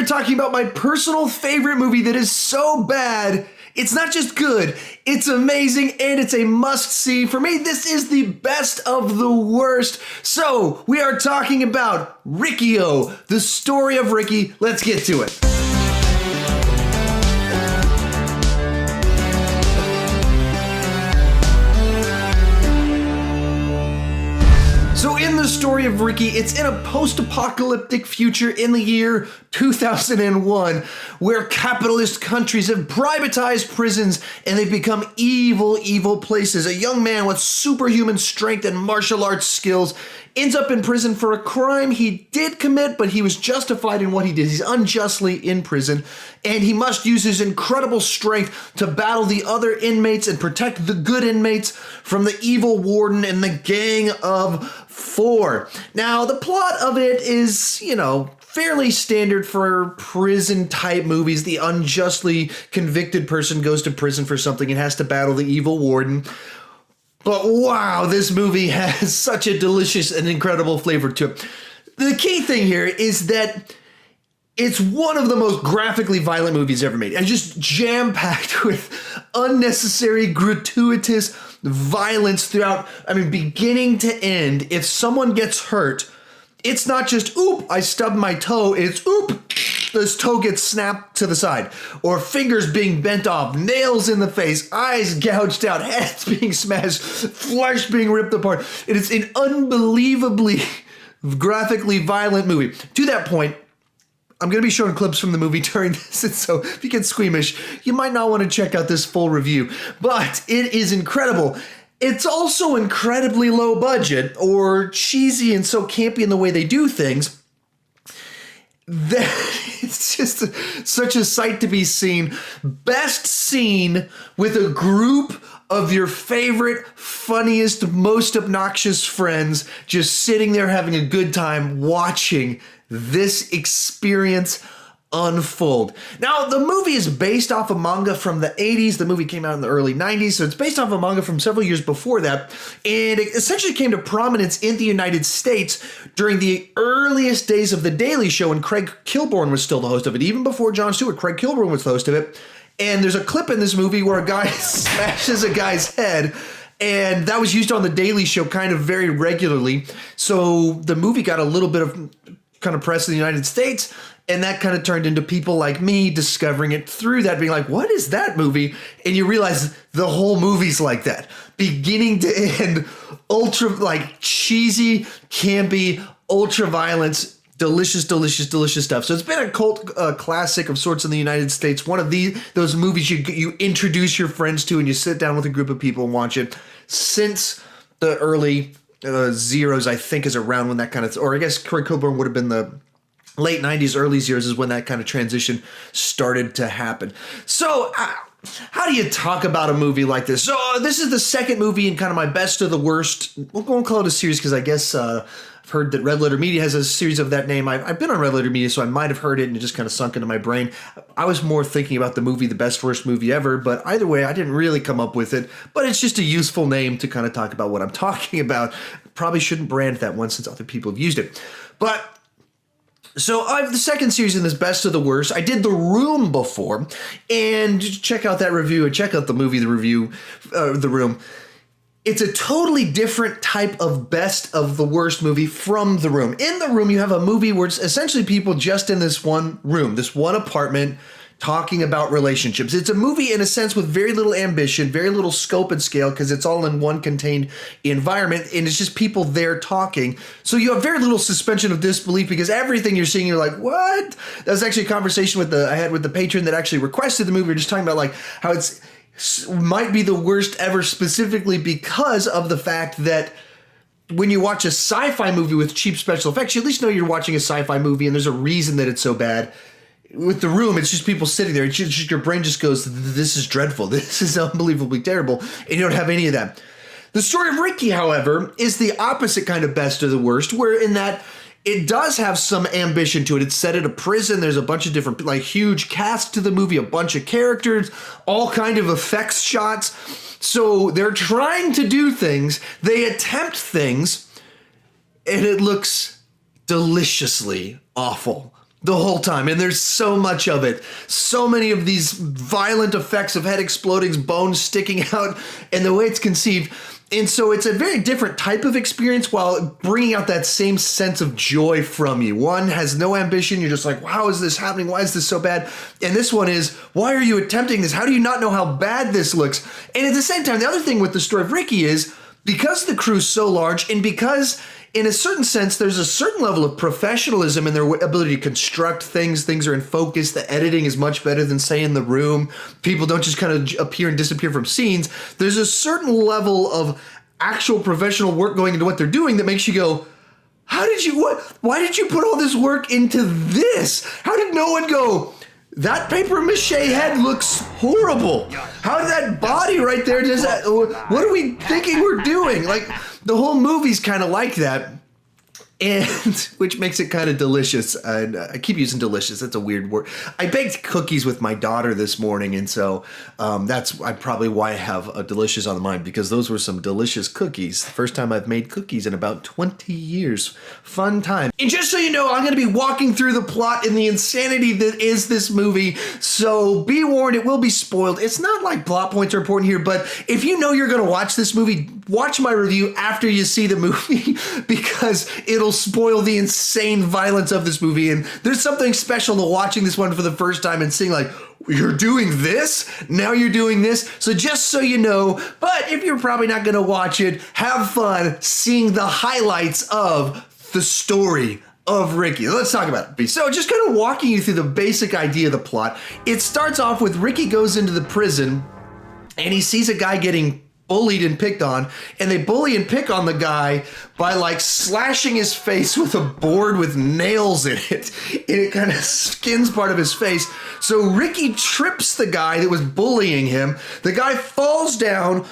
are talking about my personal favorite movie that is so bad, it's not just good, it's amazing, and it's a must-see. For me, this is the best of the worst. So, we are talking about Riki-Oh, the story of Ricky. Let's get to it. So in the story of Ricky, it's in a post-apocalyptic future in the year 2001, where capitalist countries have privatized prisons and they've become evil, evil places. A young man with superhuman strength and martial arts skills ends up in prison for a crime he did commit, but he was justified in what he did. He's unjustly in prison, and he must use his incredible strength to battle the other inmates and protect the good inmates from the evil warden and the gang of four. Now, the plot of it is, fairly standard for prison-type movies. The unjustly convicted person goes to prison for something and has to battle the evil warden. But wow, this movie has such a delicious and incredible flavor to it. The key thing here is that it's one of the most graphically violent movies ever made, and just jam-packed with unnecessary, gratuitous violence throughout, beginning to end. If someone gets hurt, it's not just, oop, I stubbed my toe, it's, oop, this toe gets snapped to the side, or fingers being bent off, nails in the face, eyes gouged out, heads being smashed, flesh being ripped apart. It is an unbelievably graphically violent movie. To that point, I'm going to be showing clips from the movie during this, and so if you get squeamish, you might not want to check out this full review, but it is incredible. It's also incredibly low budget, or cheesy and so campy in the way they do things, that it's just such a sight to be seen. Best seen with a group of your favorite, funniest, most obnoxious friends just sitting there having a good time watching this experience unfold. Now, the movie is based off a manga from the 80s. The movie came out in the early 90s, so it's based off a manga from several years before that, and it essentially came to prominence in the United States during the earliest days of The Daily Show when Craig Kilborn was still the host of it. Even before Jon Stewart, Craig Kilborn was the host of it, and there's a clip in this movie where a guy smashes a guy's head, and that was used on The Daily Show kind of very regularly. So the movie got a little bit of kind of press in the United States, and that kind of turned into people like me discovering it through that, being like, what is that movie? And you realize the whole movie's like that. Beginning to end, ultra, cheesy, campy, ultra violence, delicious, delicious, delicious stuff. So it's been a cult classic of sorts in the United States. One of those movies you introduce your friends to and you sit down with a group of people and watch it since the early zeros, I think, is around when that kind of, or I guess Craig Kilborn would have been the late 90s, early zeros is when that kind of transition started to happen. So how do you talk about a movie like this? So this is the second movie in kind of my best of the worst. We'll go and call it a series because I guess I've heard that Red Letter Media has a series of that name. I've been on Red Letter Media, so I might have heard it and it just kind of sunk into my brain. I was more thinking about the movie, The Best Worst Movie Ever, but either way, I didn't really come up with it. But it's just a useful name to kind of talk about what I'm talking about. Probably shouldn't brand that one since other people have used it. But so I have the second series in this Best of the Worst. I did The Room before, and check out that review and check out the movie, The Room. It's a totally different type of best of the worst movie from The Room. In The Room, you have a movie where it's essentially people just in this one room, this one apartment, talking about relationships. It's a movie in a sense with very little ambition, very little scope and scale because it's all in one contained environment and it's just people there talking. So you have very little suspension of disbelief because everything you're seeing, you're like, what? That was actually a conversation I had with the patron that actually requested the movie. We were just talking about how it's might be the worst ever specifically because of the fact that when you watch a sci-fi movie with cheap special effects, you at least know you're watching a sci-fi movie and there's a reason that it's so bad. With The Room, it's just people sitting there. It's just, your brain just goes, this is dreadful. This is unbelievably terrible. And you don't have any of that. The story of Ricky, however, is the opposite kind of best of the worst, where in that it does have some ambition to it. It's set at a prison. There's a bunch of different, huge cast to the movie, a bunch of characters, all kind of effects shots. So they're trying to do things. They attempt things, and it looks deliciously awful. the whole time, and there's so much of it. So many of these violent effects of head exploding, bones sticking out, and the way it's conceived. And so it's a very different type of experience while bringing out that same sense of joy from you. One has no ambition. You're just like, how is this happening? Why is this so bad? And this one is, why are you attempting this? How do you not know how bad this looks? And at the same time, the other thing with the story of Riki is, because the crew's so large, and because in a certain sense, there's a certain level of professionalism in their ability to construct things. Things are in focus. The editing is much better than, say, in The Room. People don't just kind of appear and disappear from scenes. There's a certain level of actual professional work going into what they're doing that makes you go, why did you put all this work into this? How did no one go, that paper mache head looks horrible? How did that body right there, what are we thinking we're doing? Like, the whole movie's kind of like that, and which makes it kind of delicious. And I keep using delicious. That's a weird word. I baked cookies with my daughter this morning, and so that's probably why I have a delicious on the mind, because those were some delicious cookies. The first time I've made cookies in about 20 years. Fun time. And just so you know, I'm going to be walking through the plot and the insanity that is this movie, so be warned, it will be spoiled. It's not like plot points are important here, but if you know you're going to watch this movie, watch my review after you see the movie, because it'll spoil the insane violence of this movie. And there's something special to watching this one for the first time and seeing, like, you're doing this? Now you're doing this? So just so you know, but if you're probably not going to watch it, have fun seeing the highlights of the story of Riki. Let's talk about it. So just kind of walking you through the basic idea of the plot. It starts off with Riki goes into the prison and he sees a guy getting bullied and picked on, and they bully and pick on the guy by like slashing his face with a board with nails in it, and it kind of skins part of his face. So Riki trips the guy that was bullying him. The guy falls down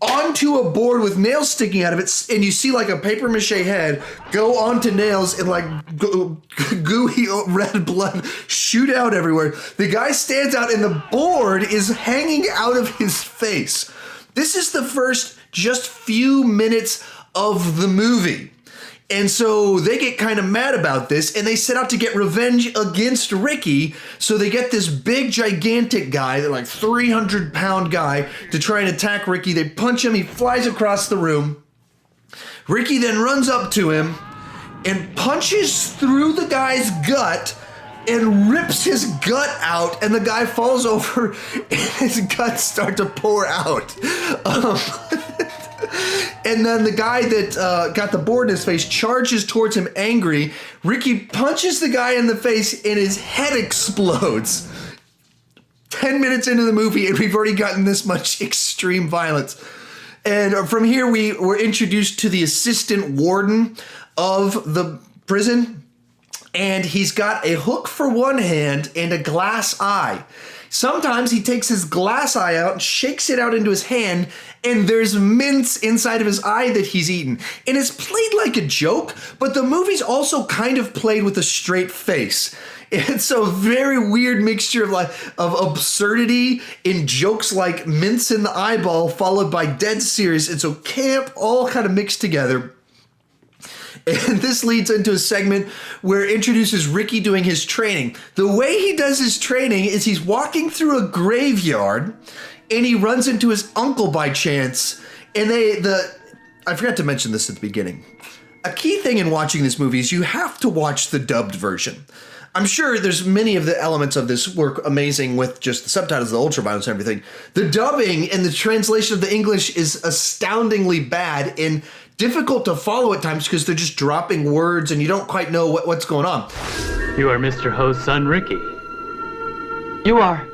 onto a board with nails sticking out of it, and you see like a paper mache head go onto nails and like gooey red blood shoot out everywhere. The guy stands out and the board is hanging out of his face. This is the first just few minutes of the movie. And so they get kind of mad about this, and they set out to get revenge against Riki. So they get this big, gigantic guy, like 300-pound guy, to try and attack Riki. They punch him. He flies across the room. Riki then runs up to him and punches through the guy's gut and rips his gut out, and the guy falls over and his guts start to pour out. And then the guy that got the board in his face charges towards him angry. Riki punches the guy in the face and his head explodes. 10 minutes into the movie and we've already gotten this much extreme violence. And from here we were introduced to the assistant warden of the prison. And he's got a hook for one hand and a glass eye. Sometimes he takes his glass eye out and shakes it out into his hand, and there's mince inside of his eye that he's eaten. And it's played like a joke, but the movie's also kind of played with a straight face. It's a very weird mixture of absurdity in jokes like mince in the eyeball, followed by dead serious. And so camp all kind of mixed together. And this leads into a segment where it introduces Riki doing his training. The way he does his training is he's walking through a graveyard and he runs into his uncle by chance. And I forgot to mention this at the beginning. A key thing in watching this movie is you have to watch the dubbed version. I'm sure there's many of the elements of this work amazing with just the subtitles, the ultraviolence and everything. The dubbing and the translation of the English is astoundingly bad and difficult to follow at times because they're just dropping words and you don't quite know what's going on. You are Mr. Ho's son, Riki. You are.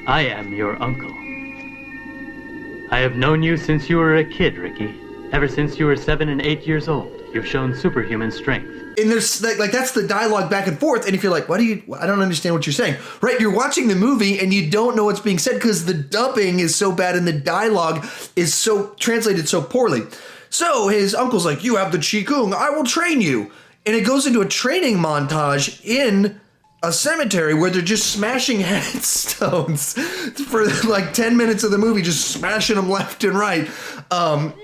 I am your uncle. I have known you since you were a kid, Riki. Ever since you were 7 and 8 years old. You've shown superhuman strength. And there's like that's the dialogue back and forth. And if you're like, I don't understand what you're saying. Right, you're watching the movie and you don't know what's being said because the dubbing is so bad and the dialogue is so translated so poorly. So his uncle's like, you have the qigong, I will train you. And it goes into a training montage in a cemetery where they're just smashing headstones for like 10 minutes of the movie, just smashing them left and right. Out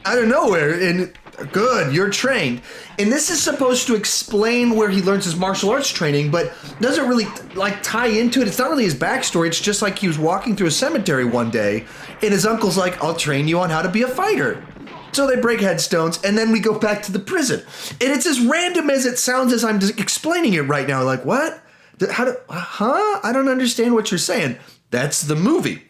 of nowhere. And Good, you're trained. And this is supposed to explain where he learns his martial arts training, but doesn't really like tie into it. It's not really his backstory. It's just like he was walking through a cemetery one day, and his uncle's like, I'll train you on how to be a fighter. So they break headstones, and then we go back to the prison. And it's as random as it sounds as I'm just explaining it right now. Like, what? I don't understand what you're saying. That's the movie.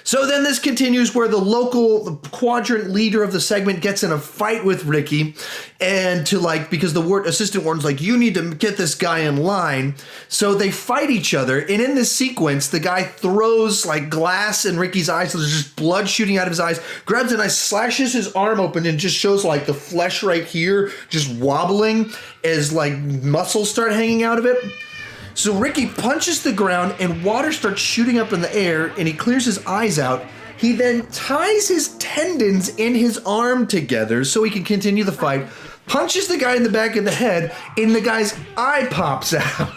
So then this continues where the quadrant leader of the segment gets in a fight with Riki, and because the assistant warden's like, you need to get this guy in line. So they fight each other, and in this sequence, the guy throws like glass in Ricky's eyes, so there's just blood shooting out of his eyes, grabs a knife, slashes his arm open, and just shows like the flesh right here just wobbling as like muscles start hanging out of it. So Riki punches the ground and water starts shooting up in the air and he clears his eyes out. He then ties his tendons in his arm together so he can continue the fight, punches the guy in the back of the head, and the guy's eye pops out.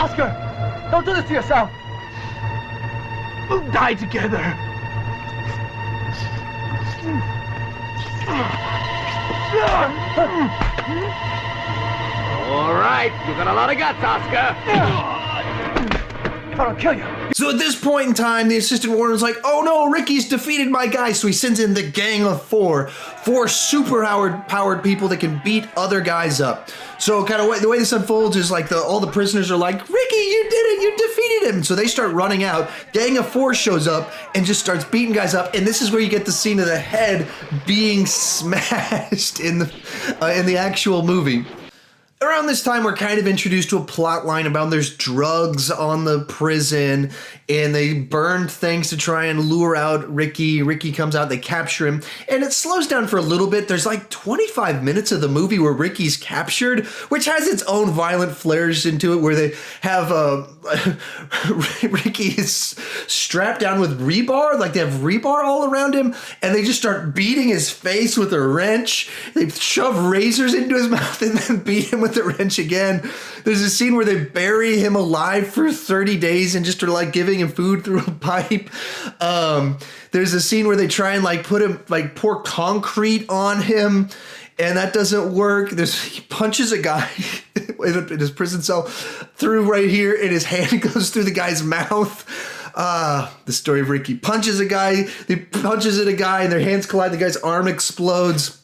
Oscar, don't do this to yourself. We'll die together. All right, you got a lot of guts, Oscar. If I don't kill you. So at this point in time, the assistant warden's like, oh no, Ricky's defeated my guy. So he sends in the gang of four super powered people that can beat other guys up. So kind of the way this unfolds is like all the prisoners are like, Riki, you did it, you defeated him. So they start running out. Gang of four shows up and just starts beating guys up. And this is where you get the scene of the head being smashed in the actual movie. Around this time, we're kind of introduced to a plot line about there's drugs on the prison and they burn things to try and lure out Riki. Riki comes out, they capture him, and it slows down for a little bit. There's like 25 minutes of the movie where Ricky's captured, which has its own violent flares into it where they have Riki is strapped down with rebar, like they have rebar all around him, and they just start beating his face with a wrench. They shove razors into his mouth and then beat him with the wrench again. There's a scene where they bury him alive for 30 days and just are like giving him food through a pipe. There's a scene where they try and like pour concrete on him, and that doesn't work. He punches a guy in his prison cell through right here, and his hand goes through the guy's mouth. The story of Riki punches a guy, he punches at a guy, and their hands collide, the guy's arm explodes.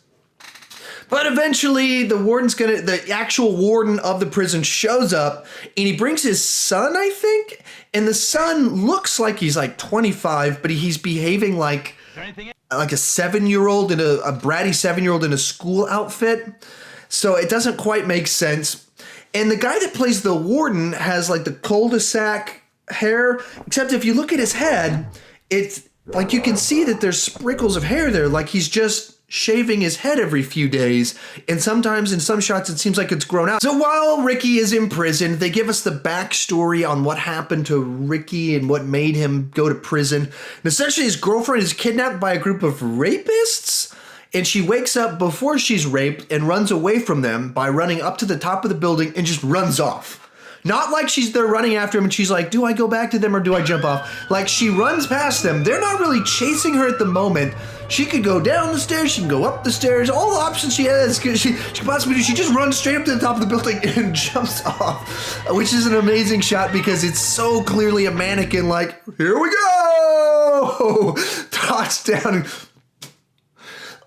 But eventually, the actual warden of the prison shows up, and he brings his son, I think? And the son looks like he's like 25, but he's behaving like a 7-year-old in a bratty 7-year-old in a school outfit. So it doesn't quite make sense. And the guy that plays the warden has like the cul-de-sac hair, except if you look at his head, it's like you can see that there's sprinkles of hair there, like he's just shaving his head every few days, and sometimes in some shots it seems like it's grown out. So while Riki is in prison, they give us the backstory on what happened to Riki and what made him go to prison. And essentially his girlfriend is kidnapped by a group of rapists, and she wakes up before she's raped and runs away from them by running up to the top of the building and just runs off. Not like they're running after him and she's like, do I go back to them or do I jump off? Like, she runs past them. They're not really chasing her at the moment. She could go down the stairs, she can go up the stairs, all the options she has, she could possibly do. She just runs straight up to the top of the building and jumps off, which is an amazing shot because it's so clearly a mannequin, like, here we go! Tossed down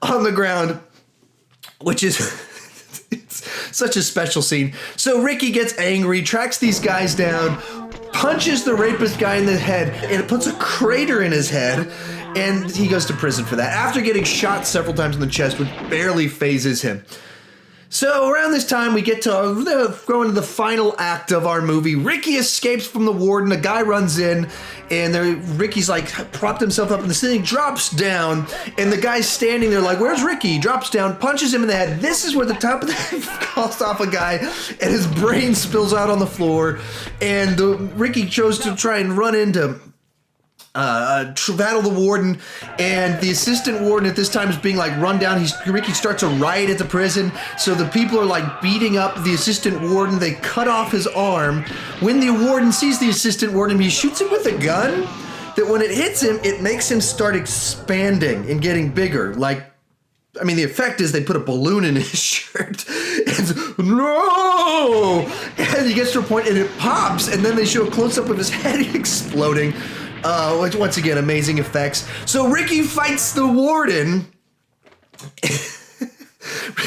on the ground, which is... such a special scene. So Riki gets angry, tracks these guys down, punches the rapist guy in the head, and it puts a crater in his head, and he goes to prison for that after getting shot several times in the chest, which barely phases him. So around this time, we get to go into the final act of our movie. Riki escapes from the warden. A guy runs in, and Riki's like propped himself up in the ceiling, drops down, and the guy's standing there like, where's Riki? He drops down, punches him in the head. This is where the top of the head falls off a guy, and his brain spills out on the floor. And Riki chose to try and run into battle the warden, and the assistant warden at this time is being like run down. Riki starts a riot at the prison, so the people are like beating up the assistant warden. They cut off his arm. When the warden sees the assistant warden, he shoots him with a gun that when it hits him, it makes him start expanding and getting bigger, like the effect is they put a balloon in his shirt. And no! And he gets to a point and it pops, and then they show a close-up of his head exploding. Which, once again, amazing effects. So Ricky fights the warden.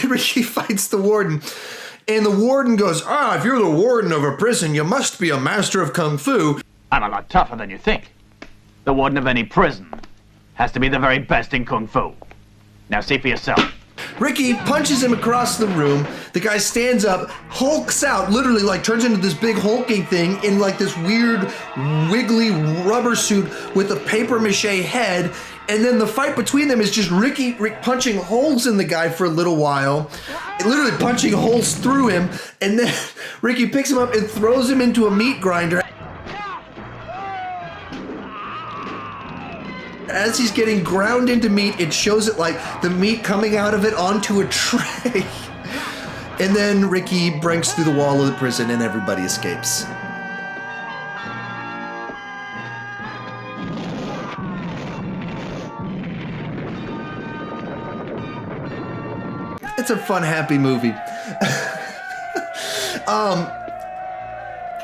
Ricky fights the warden. And the warden goes, if you're the warden of a prison, you must be a master of kung fu. I'm a lot tougher than you think. The warden of any prison has to be the very best in kung fu. Now see for yourself. Ricky punches him across the room. The guy stands up, hulks out, literally like turns into this big hulking thing in like this weird wiggly rubber suit with a paper mache head. And then the fight between them is just Rick punching holes in the guy for a little while, literally punching holes through him. And then Ricky picks him up and throws him into a meat grinder. As he's getting ground into meat, it shows it like the meat coming out of it onto a tray. And then Ricky breaks through the wall of the prison and everybody escapes. It's a fun, happy movie.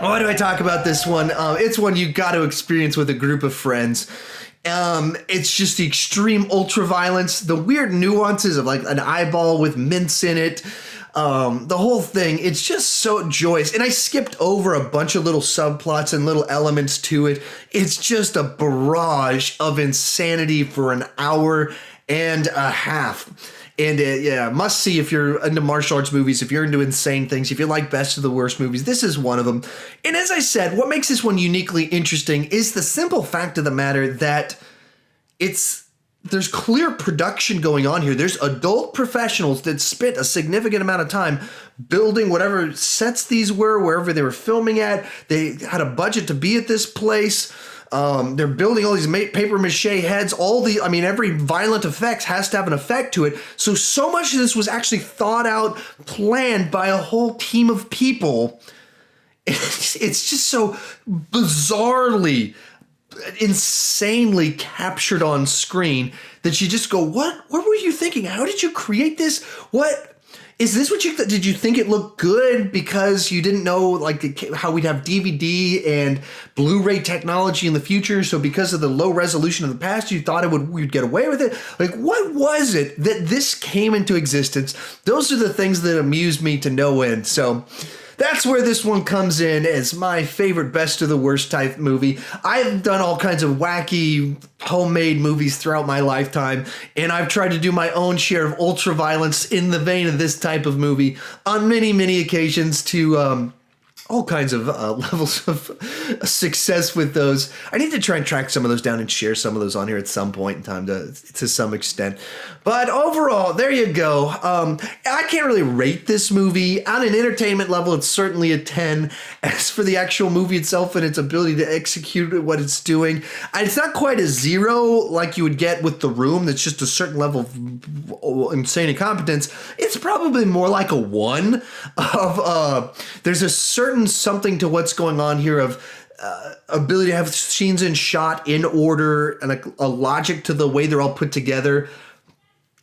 Why do I talk about this one? It's one you got to experience with a group of friends. It's just the extreme ultra violence, the weird nuances of like an eyeball with mince in it. The whole thing, it's just so joyous. And I skipped over a bunch of little subplots and little elements to it. It's just a barrage of insanity for an hour and a half. And must see if you're into martial arts movies, if you're into insane things, if you like best of the worst movies, this is one of them. And as I said, what makes this one uniquely interesting is the simple fact of the matter that there's clear production going on here. There's adult professionals that spent a significant amount of time building whatever sets these were, wherever they were filming at. They had a budget to be at this place. They're building all these paper mache heads. Every violent effect has to have an effect to it. So much of this was actually thought out, planned by a whole team of people. It's just so bizarrely, insanely captured on screen that you just go, what were you thinking? How did you create this? What is this? Did you think it looked good because you didn't know how we'd have DVD and Blu-ray technology in the future? So because of the low resolution of the past, you thought we'd get away with it? Like, what was it that this came into existence? Those are the things that amuse me to no end. So that's where this one comes in as my favorite best of the worst type movie. I've done all kinds of wacky homemade movies throughout my lifetime, and I've tried to do my own share of ultra violence in the vein of this type of movie on many, many occasions to all kinds of levels of success with those. I need to try and track some of those down and share some of those on here at some point in time to some extent. But overall, there you go. I can't really rate this movie. On an entertainment level, it's certainly a 10. As for the actual movie itself and its ability to execute what it's doing, it's not quite a 0 like you would get with The Room. That's just a certain level of insane incompetence. It's probably more like a 1 of there's a certain something to what's going on here of ability to have scenes in shot in order and a logic to the way they're all put together.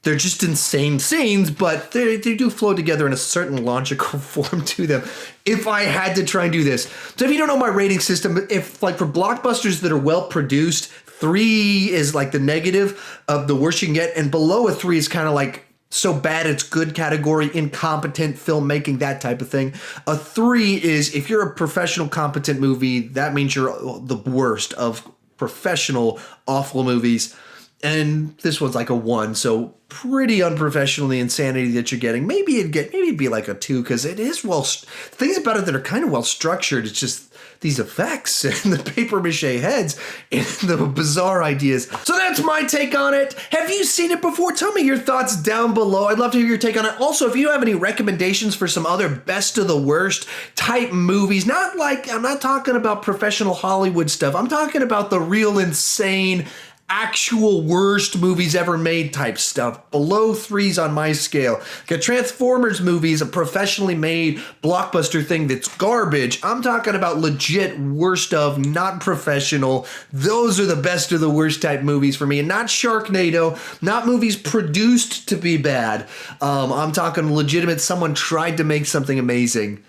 They're just insane scenes, but they do flow together in a certain logical form to them. If I had to try and do this. So if you don't know my rating system, if like for blockbusters that are well produced, 3 is like the negative of the worst you can get, and below a 3 is kind of like so bad it's good category, incompetent filmmaking, that type of thing. A 3 is if you're a professional competent movie, that means you're the worst of professional awful movies. And this one's like a 1, so pretty unprofessional, the insanity that you're getting. Maybe it'd be like a 2 because it is things about it that are kind of well structured. It's just these effects and the paper mache heads and the bizarre ideas. So that's my take on it. Have you seen it before? Tell me your thoughts down below. I'd love to hear your take on it. Also, if you have any recommendations for some other best of the worst type movies, I'm not talking about professional Hollywood stuff. I'm talking about the real insane actual worst movies ever made type stuff. Below 3s on my scale. Like a Transformers movie is a professionally made blockbuster thing that's garbage. I'm talking about legit worst of, not professional. Those are the best of the worst type movies for me. And not Sharknado, not movies produced to be bad. I'm talking legitimate, someone tried to make something amazing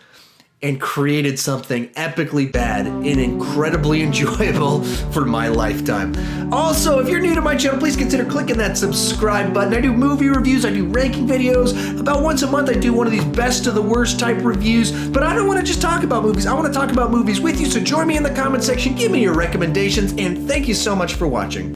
and created something epically bad and incredibly enjoyable for my lifetime. Also, if you're new to my channel, please consider clicking that subscribe button. I do movie reviews, I do ranking videos. About once a month I do one of these best of the worst type reviews, but I don't want to just talk about movies, I want to talk about movies with you, so join me in the comment section, give me your recommendations, and thank you so much for watching.